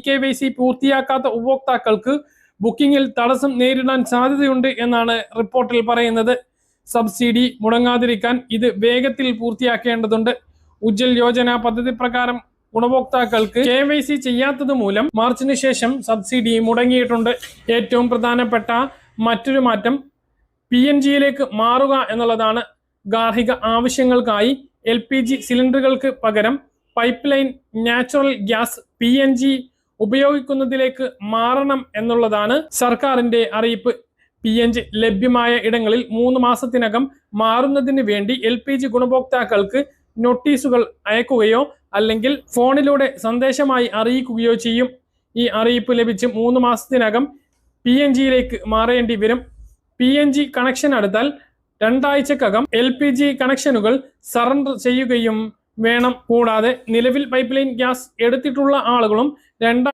KYC പൂർത്തിയാക്കാത്ത ഉപഭോക്താക്കൾക്ക് ബുക്കിംഗിൽ തടസ്സം നേരിടാൻ സാധ്യതയുണ്ട് എന്നാണ് റിപ്പോർട്ടിൽ പറയുന്നത്. സബ്സിഡി മുടങ്ങാതിരിക്കാൻ ഇത് വേഗത്തിൽ പൂർത്തിയാക്കേണ്ടതുണ്ട്. ഉജ്ജൽ യോജന പദ്ധതി പ്രകാരം ഗുണഭോക്താക്കൾക്ക് KYC ചെയ്യാത്തത് മൂലം മാർച്ചിന് ശേഷം സബ്സിഡി മുടങ്ങിയിട്ടുണ്ട്. ഏറ്റവും പ്രധാനപ്പെട്ട മറ്റൊരു മാറ്റം PNGയിലേക്ക് മാറുക എന്നുള്ളതാണ്. ഗാർഹിക ആവശ്യങ്ങൾക്കായി LPG സിലിണ്ടറുകൾക്ക് പകരം pipe line natural gas PNG ഉപയോഗിക്കുന്നതിലേക്ക് മാറണം എന്നുള്ളതാണ് സർക്കാരിന്റെ അറിയിപ്പ്. PNG ലഭ്യമായ ഇടങ്ങളിൽ 3 മാസത്തിനകം മാറുന്നതിന് വേണ്ടി LPG ഗുണഭോക്താക്കൾക്ക് നോട്ടീസുകൾ അയക്കുകയോ അല്ലെങ്കിൽ ഫോണിലൂടെ സന്ദേശമായി അറിയിക്കുകയോ ചെയ്യും. ഈ അറിയിപ്പ് ലഭിച്ച് 3 മാസത്തിനകം PNGയിലേക്ക് മാറേണ്ടി വരും. PNG കണക്ഷൻ എടുത്താൽ 2 ആഴ്ചക്കകം LPG കണക്ഷനുകൾ സറണ്ടർ ചെയ്യുകയും വേണം. കൂടാതെ നിലവിൽ പൈപ്പ് ലൈൻ ഗ്യാസ് എടുത്തിട്ടുള്ള ആളുകളും 2